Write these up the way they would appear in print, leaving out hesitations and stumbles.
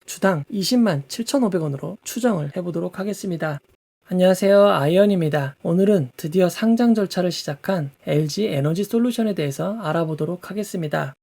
주당 20만 7,500원으로 추정을 해보도록 하겠습니다. 안녕하세요, 아이언입니다. 오늘은 드디어 상장 절차를 시작한 LG 에너지 솔루션에 대해서 알아보도록 하겠습니다.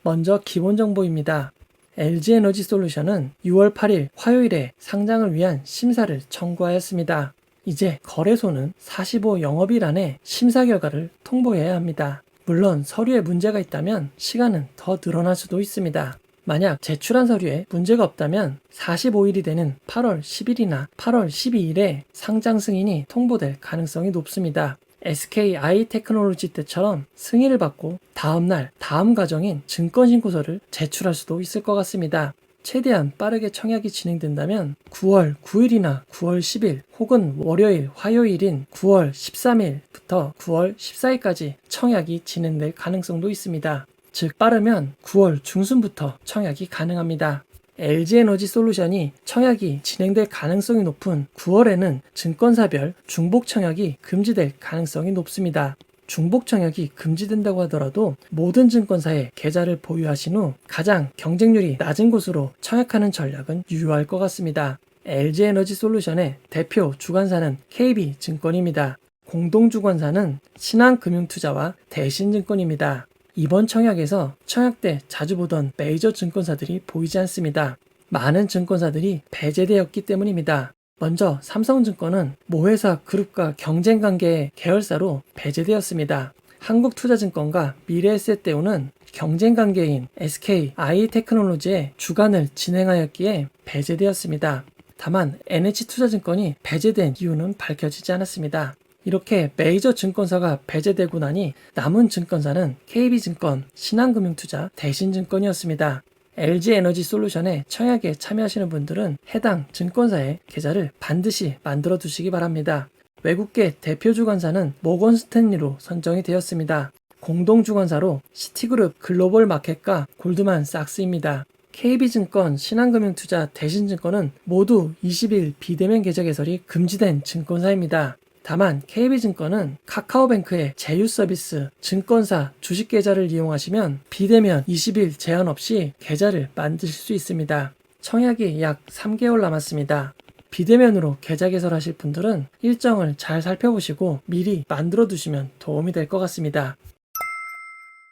먼저 기본 정보입니다. LG 에너지 솔루션은 6월 8일 화요일에 상장을 위한 심사를 청구하였습니다. 이제 거래소는 45 영업일 안에 심사 결과를 통보해야 합니다. 물론 서류에 문제가 있다면 시간은 더 늘어날 수도 있습니다. 만약 제출한 서류에 문제가 없다면 45일이 되는 8월 10일이나 8월 12일에 상장 승인이 통보될 가능성이 높습니다. SKI 테크놀로지 때처럼 승인을 받고 다음날 다음 과정인 증권신고서를 제출할 수도 있을 것 같습니다. 최대한 빠르게 청약이 진행된다면 9월 9일이나 9월 10일 혹은 월요일, 화요일인 9월 13일부터 9월 14일까지 청약이 진행될 가능성도 있습니다. 즉 빠르면 9월 중순부터 청약이 가능합니다. LG에너지 솔루션이 청약이 진행될 가능성이 높은 9월에는 증권사별 중복 청약이 금지될 가능성이 높습니다. 중복 청약이 금지된다고 하더라도 모든 증권사에 계좌를 보유하신 후 가장 경쟁률이 낮은 곳으로 청약하는 전략은 유효할 것 같습니다. LG에너지 솔루션의 대표 주관사는 KB증권입니다. 공동주관사는 신한금융투자와 대신증권입니다. 이번 청약에서 청약 때 자주 보던 메이저 증권사들이 보이지 않습니다. 많은 증권사들이 배제되었기 때문입니다. 먼저 삼성증권은 모회사 그룹과 경쟁관계의 계열사로 배제되었습니다. 한국투자증권과 미래에셋대우는 경쟁관계인 SKI 테크놀로지의 주관을 진행하였기에 배제되었습니다. 다만 NH투자증권이 배제된 이유는 밝혀지지 않았습니다. 이렇게 메이저 증권사가 배제되고 나니 남은 증권사는 KB증권, 신한금융투자, 대신증권이었습니다. LG에너지 솔루션의 청약에 참여하시는 분들은 해당 증권사의 계좌를 반드시 만들어 두시기 바랍니다. 외국계 대표 주관사는 모건 스탠리로 선정이 되었습니다. 공동 주관사로 시티그룹 글로벌 마켓과 골드만삭스입니다. KB증권, 신한금융투자, 대신증권은 모두 20일 비대면 계좌 개설이 금지된 증권사입니다. 다만 KB증권은 카카오뱅크의 제휴 서비스 증권사 주식 계좌를 이용하시면 비대면 20일 제한 없이 계좌를 만드실 수 있습니다. 청약이 약 3개월 남았습니다. 비대면으로 계좌 개설하실 분들은 일정을 잘 살펴보시고 미리 만들어 두시면 도움이 될 것 같습니다.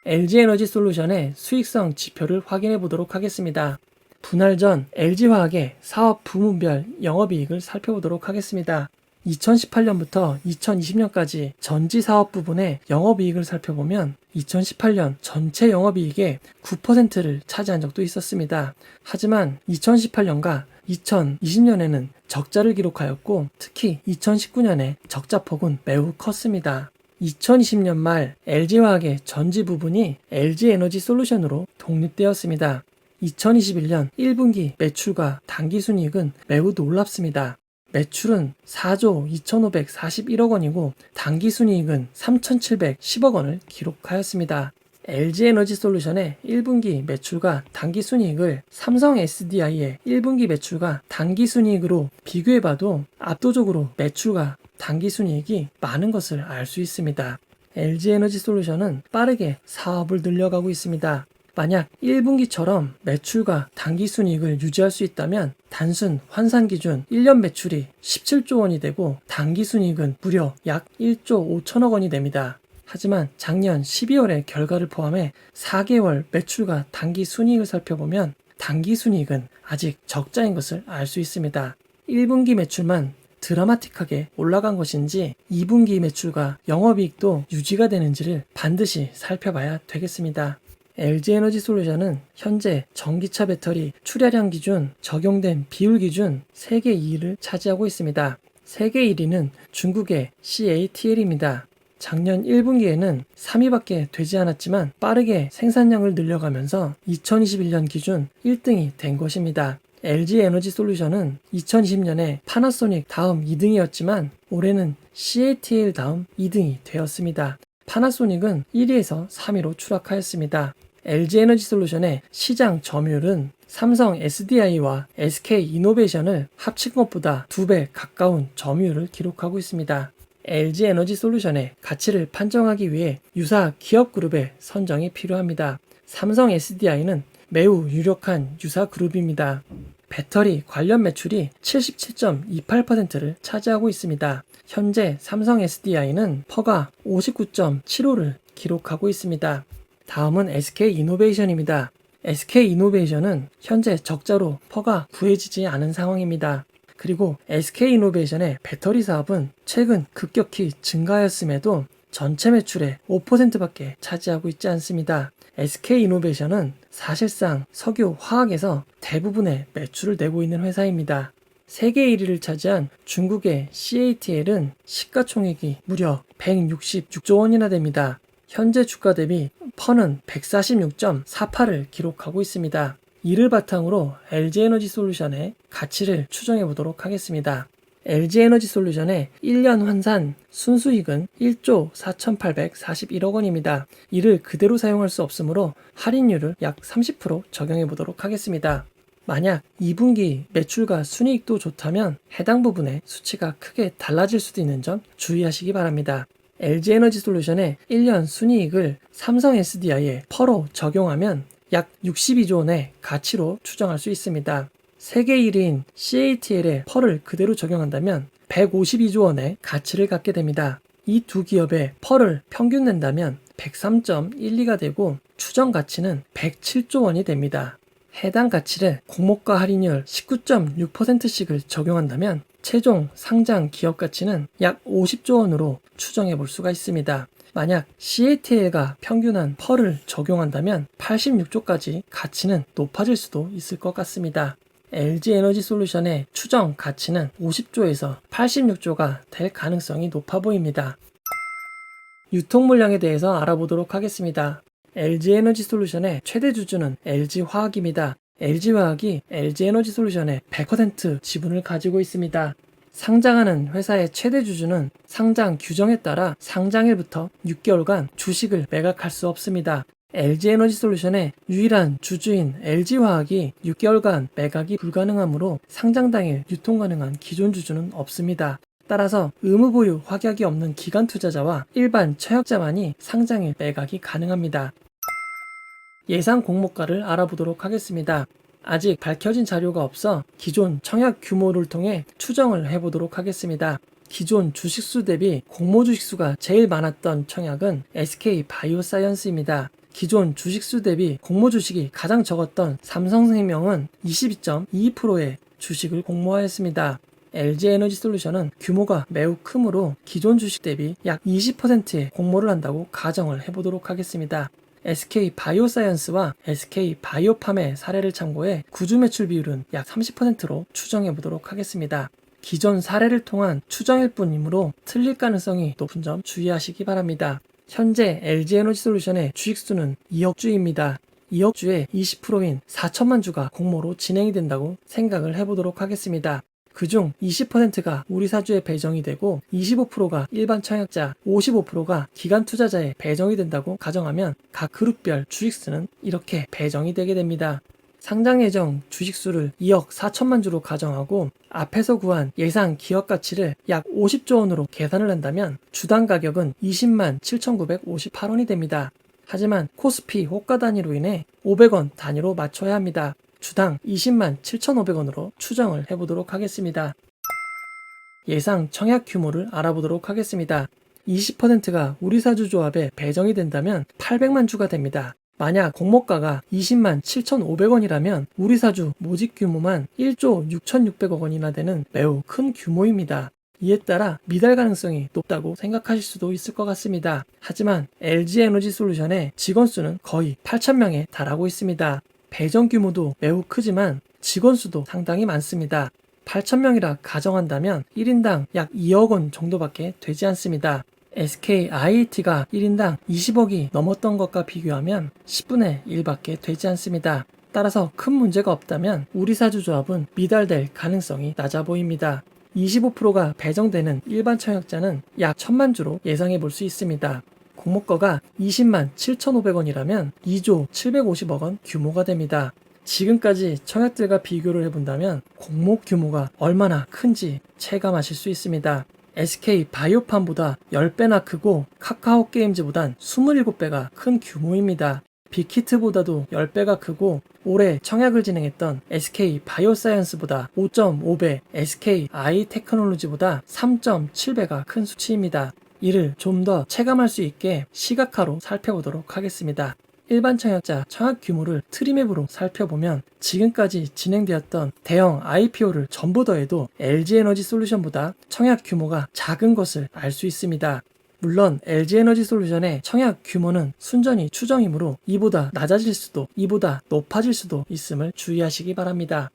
LG에너지 솔루션의 수익성 지표를 확인해 보도록 하겠습니다. 분할 전 LG화학의 사업 부문별 영업이익을 살펴보도록 하겠습니다. 2018년부터 2020년까지 전지 사업 부분의 영업이익을 살펴보면 2018년 전체 영업이익의 9%를 차지한 적도 있었습니다. 하지만 2018년과 2020년에는 적자를 기록하였고 특히 2019년에 적자폭은 매우 컸습니다. 2020년 말 LG화학의 전지 부분이 LG에너지 솔루션으로 독립되었습니다. 2021년 1분기 매출과 당기순이익은 매우 놀랍습니다. 매출은 4조 2,541억 원이고 당기순이익은 3,710억 원을 기록하였습니다. LG에너지 솔루션의 1분기 매출과 당기순이익을 삼성 SDI의 1분기 매출과 당기순이익으로 비교해봐도 압도적으로 매출과 당기순이익이 많은 것을 알 수 있습니다. LG에너지 솔루션은 빠르게 사업을 늘려가고 있습니다. 만약 1분기처럼 매출과 당기순이익을 유지할 수 있다면 단순 환산 기준 1년 매출이 17조 원이 되고 당기순이익은 무려 약 1조 5천억 원이 됩니다. 하지만 작년 12월의 결과를 포함해 4개월 매출과 당기순이익을 살펴보면 당기순이익은 아직 적자인 것을 알 수 있습니다. 1분기 매출만 드라마틱하게 올라간 것인지 2분기 매출과 영업이익도 유지가 되는지를 반드시 살펴봐야 되겠습니다. LG에너지 솔루션은 현재 전기차 배터리 출하량 기준 적용된 비율 기준 세계 2위를 차지하고 있습니다. 세계 1위는 중국의 CATL입니다. 작년 1분기에는 3위밖에 되지 않았지만 빠르게 생산량을 늘려가면서 2021년 기준 1등이 된 것입니다. LG에너지 솔루션은 2020년에 파나소닉 다음 2등이었지만 올해는 CATL 다음 2등이 되었습니다. 파나소닉은 1위에서 3위로 추락하였습니다. LG에너지 솔루션의 시장 점유율은 삼성 SDI와 SK이노베이션을 합친 것보다 2배 가까운 점유율을 기록하고 있습니다. LG에너지 솔루션의 가치를 판정하기 위해 유사 기업 그룹의 선정이 필요합니다. 삼성 SDI는 매우 유력한 유사 그룹입니다. 배터리 관련 매출이 77.28%를 차지하고 있습니다. 현재 삼성 SDI는 퍼가 59.75를 기록하고 있습니다. 다음은 SK이노베이션입니다. SK이노베이션은 현재 적자로 퍼가 구해지지 않은 상황입니다. 그리고 SK이노베이션의 배터리 사업은 최근 급격히 증가하였음에도 전체 매출의 5%밖에 차지하고 있지 않습니다. SK이노베이션은 사실상 석유, 화학에서 대부분의 매출을 내고 있는 회사입니다. 세계 1위를 차지한 중국의 CATL은 시가총액이 무려 166조 원이나 됩니다. 현재 주가 대비 퍼는 146.48을 기록하고 있습니다. 이를 바탕으로 LG에너지솔루션의 가치를 추정해 보도록 하겠습니다. LG에너지솔루션의 1년 환산 순수익은 1조 4,841억 원입니다. 이를 그대로 사용할 수 없으므로 할인율을 약 30% 적용해 보도록 하겠습니다. 만약 2분기 매출과 순이익도 좋다면 해당 부분의 수치가 크게 달라질 수도 있는 점 주의하시기 바랍니다. LG에너지솔루션의 1년 순이익을 삼성 SDI의 퍼로 적용하면 약 62조 원의 가치로 추정할 수 있습니다. 세계 1위인 CATL의 퍼를 그대로 적용한다면 152조 원의 가치를 갖게 됩니다. 이 두 기업의 퍼를 평균 낸다면 103.12가 되고 추정 가치는 107조 원이 됩니다. 해당 가치를 공모가 할인율 19.6%씩을 적용한다면 최종 상장 기업 가치는 약 50조 원으로 추정해 볼 수가 있습니다. 만약 CATL가 평균한 퍼를 적용한다면 86조까지 가치는 높아질 수도 있을 것 같습니다. LG에너지솔루션의 추정 가치는 50조에서 86조가 될 가능성이 높아 보입니다. 유통 물량에 대해서 알아보도록 하겠습니다. LG에너지솔루션의 최대 주주는 LG화학입니다. LG화학이 LG에너지솔루션의 100% 지분을 가지고 있습니다. 상장하는 회사의 최대 주주는 상장 규정에 따라 상장일부터 6개월간 주식을 매각할 수 없습니다. LG에너지솔루션의 유일한 주주인 LG화학이 6개월간 매각이 불가능하므로 상장 당일 유통 가능한 기존 주주는 없습니다. 따라서 의무 보유 확약이 없는 기관 투자자와 일반 처약자만이 상장일 매각이 가능합니다. 예상 공모가를 알아보도록 하겠습니다. 아직 밝혀진 자료가 없어 기존 청약 규모를 통해 추정을 해보도록 하겠습니다. 기존 주식수 대비 공모 주식수가 제일 많았던 청약은 SK바이오사이언스입니다. 기존 주식수 대비 공모 주식이 가장 적었던 삼성생명은 22.22%의 주식을 공모하였습니다. LG에너지솔루션은 규모가 매우 크므로 기존 주식 대비 약 20%의 공모를 한다고 가정을 해보도록 하겠습니다. SK바이오사이언스와 SK바이오팜의 사례를 참고해 구주 매출 비율은 약 30%로 추정해 보도록 하겠습니다. 기존 사례를 통한 추정일 뿐이므로 틀릴 가능성이 높은 점 주의하시기 바랍니다. 현재 LG에너지솔루션의 주식수는 2억 주입니다. 2억 주의 20%인 4천만 주가 공모로 진행이 된다고 생각을 해보도록 하겠습니다. 그중 20%가 우리 사주에 배정이 되고 25%가 일반 청약자, 55%가 기관 투자자에 배정이 된다고 가정하면 각 그룹별 주식수는 이렇게 배정이 되게 됩니다. 상장 예정 주식수를 2억 4천만 주로 가정하고 앞에서 구한 예상 기업 가치를 약 50조 원으로 계산을 한다면 주당 가격은 20만 7,958원이 됩니다. 하지만 코스피 호가 단위로 인해 500원 단위로 맞춰야 합니다. 주당 20만 7,500원으로 추정을 해보도록 하겠습니다. 예상 청약 규모를 알아보도록 하겠습니다. 20%가 우리사주조합에 배정이 된다면 800만 주가 됩니다. 만약 공모가가 20만 7,500원이라면 우리사주 모집 규모만 1조 6,600억 원이나 되는 매우 큰 규모입니다. 이에 따라 미달 가능성이 높다고 생각하실 수도 있을 것 같습니다. 하지만 LG에너지솔루션의 직원 수는 거의 8,000명에 달하고 있습니다. 배정 규모도 매우 크지만 직원 수도 상당히 많습니다. 8,000명이라 가정한다면 1인당 약 2억 원 정도밖에 되지 않습니다. SKIET가 1인당 20억이 넘었던 것과 비교하면 10분의 1밖에 되지 않습니다. 따라서 큰 문제가 없다면 우리사주조합은 미달될 가능성이 낮아 보입니다. 25%가 배정되는 일반 청약자는 약 1,000만 주로 예상해 볼 수 있습니다. 공모가가 20만 7,500원이라면 2조 750억 원 규모가 됩니다. 지금까지 청약들과 비교를 해본다면 공모 규모가 얼마나 큰지 체감하실 수 있습니다. SK바이오팜보다 10배나 크고 카카오게임즈보단 27배가 큰 규모입니다. 빅히트보다도 10배가 크고 올해 청약을 진행했던 SK 바이오사이언스보다 5.5배, SK 아이테크놀로지보다 3.7배가 큰 수치입니다. 이를 좀 더 체감할 수 있게 시각화로 살펴보도록 하겠습니다. 일반 청약자 청약 규모를 트리맵으로 살펴보면 지금까지 진행되었던 대형 IPO를 전부 더해도 LG에너지솔루션보다 청약 규모가 작은 것을 알 수 있습니다. 물론 LG에너지솔루션의 청약 규모는 순전히 추정이므로 이보다 낮아질 수도 이보다 높아질 수도 있음을 주의하시기 바랍니다.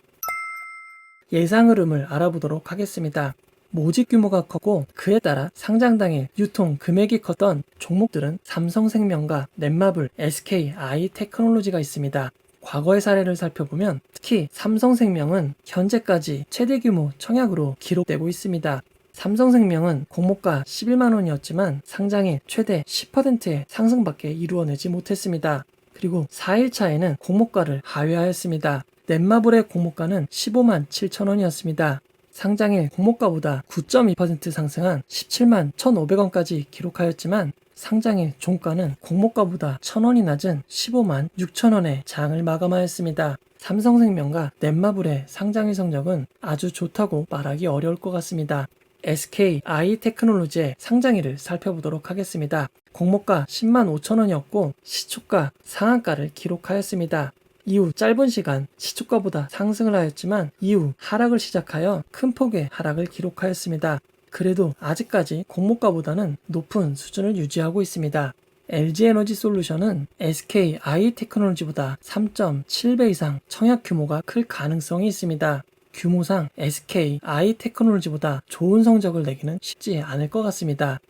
예상 흐름을 알아보도록 하겠습니다. 모집 규모가 컸고 그에 따라 상장 당일 유통 금액이 컸던 종목들은 삼성생명과 넷마블, SK 아이테크놀로지가 있습니다. 과거의 사례를 살펴보면 특히 삼성생명은 현재까지 최대 규모 청약으로 기록되고 있습니다. 삼성생명은 공모가 11만원이었지만 상장일 최대 10%의 상승밖에 이루어내지 못했습니다. 그리고 4일차에는 공모가를 하회하였습니다. 넷마블의 공모가는 15만 7천원이었습니다. 상장일 공모가보다 9.2% 상승한 17만 1,500원까지 기록하였지만 상장일 종가는 공모가보다 1,000원이 낮은 15만 6천원에 장을 마감하였습니다. 삼성생명과 넷마블의 상장일 성적은 아주 좋다고 말하기 어려울 것 같습니다. SK 아이테크놀로지의 상장일을 살펴보도록 하겠습니다. 공모가 10만 5천원이었고 시초가 상한가를 기록하였습니다. 이후 짧은 시간 시초가보다 상승을 하였지만 이후 하락을 시작하여 큰 폭의 하락을 기록하였습니다. 그래도 아직까지 공모가보다는 높은 수준을 유지하고 있습니다. LG에너지솔루션은 SK 아이테크놀로지보다 3.7배 이상 청약 규모가 클 가능성이 있습니다. 규모상 SK 아이테크놀로지보다 좋은 성적을 내기는 쉽지 않을 것 같습니다.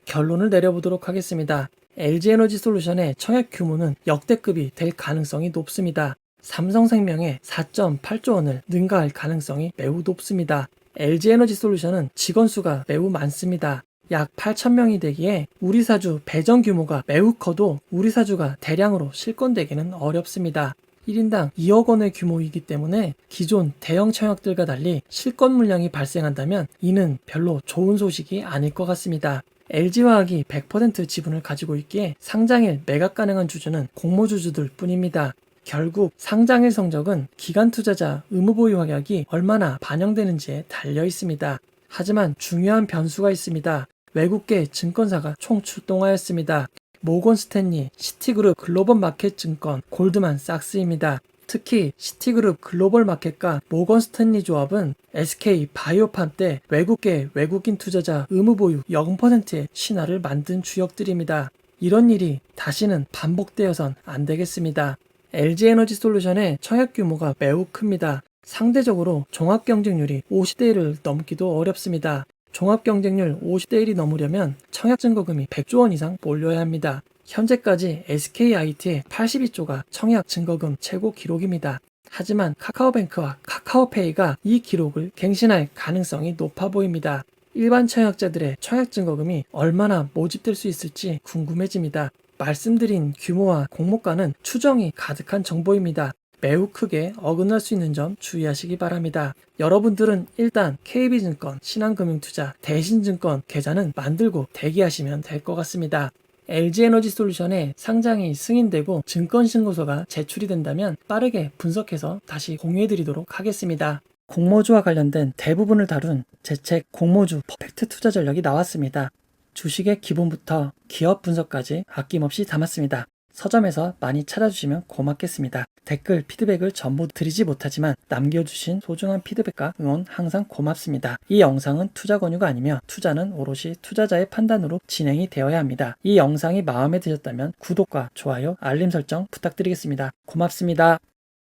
결론을 내려보도록 하겠습니다. LG에너지솔루션의 청약 규모는 역대급이 될 가능성이 높습니다. 삼성생명의 4.8조 원을 능가할 가능성이 매우 높습니다. LG에너지솔루션은 직원 수가 매우 많습니다. 약 8,000명이 되기에 우리사주 배정 규모가 매우 커도 우리사주가 대량으로 실권되기는 어렵습니다. 1인당 2억 원의 규모이기 때문에 기존 대형 청약들과 달리 실권 물량이 발생한다면 이는 별로 좋은 소식이 아닐 것 같습니다. LG화학이 100% 지분을 가지고 있기에 상장일 매각 가능한 주주는 공모주주들 뿐입니다. 결국 상장일 성적은 기관 투자자 의무보유 확약이 얼마나 반영되는지에 달려 있습니다. 하지만 중요한 변수가 있습니다. 외국계 증권사가 총 출동하였습니다. 모건 스탠리, 시티그룹 글로벌 마켓 증권, 골드만삭스입니다. 특히 시티그룹 글로벌 마켓과 모건 스탠리 조합은 SK 바이오팜 때 외국계 외국인 투자자 의무보유 0%의 신화를 만든 주역들입니다. 이런 일이 다시는 반복되어선 안 되겠습니다. LG에너지솔루션의 청약 규모가 매우 큽니다. 상대적으로 종합경쟁률이 50대1을 넘기도 어렵습니다. 종합경쟁률 50대1이 넘으려면 청약증거금이 100조 원 이상 몰려야 합니다. 현재까지 SKIT의 82조가 청약증거금 최고 기록입니다. 하지만 카카오뱅크와 카카오페이가 이 기록을 갱신할 가능성이 높아 보입니다. 일반 청약자들의 청약증거금이 얼마나 모집될 수 있을지 궁금해집니다. 말씀드린 규모와 공모가는 추정이 가득한 정보입니다. 매우 크게 어긋날 수 있는 점 주의하시기 바랍니다. 여러분들은 일단 KB증권, 신한금융투자, 대신증권 계좌는 만들고 대기하시면 될 것 같습니다. LG에너지솔루션의 상장이 승인되고 증권신고서가 제출이 된다면 빠르게 분석해서 다시 공유해드리도록 하겠습니다. 공모주와 관련된 대부분을 다룬 제 책 공모주 퍼펙트 투자 전략이 나왔습니다. 주식의 기본부터 기업 분석까지 아낌없이 담았습니다. 서점에서 많이 찾아주시면 고맙겠습니다. 댓글, 피드백을 전부 드리지 못하지만 남겨주신 소중한 피드백과 응원 항상 고맙습니다. 이 영상은 투자 권유가 아니며 투자는 오롯이 투자자의 판단으로 진행이 되어야 합니다. 이 영상이 마음에 드셨다면 구독과 좋아요, 알림 설정 부탁드리겠습니다. 고맙습니다.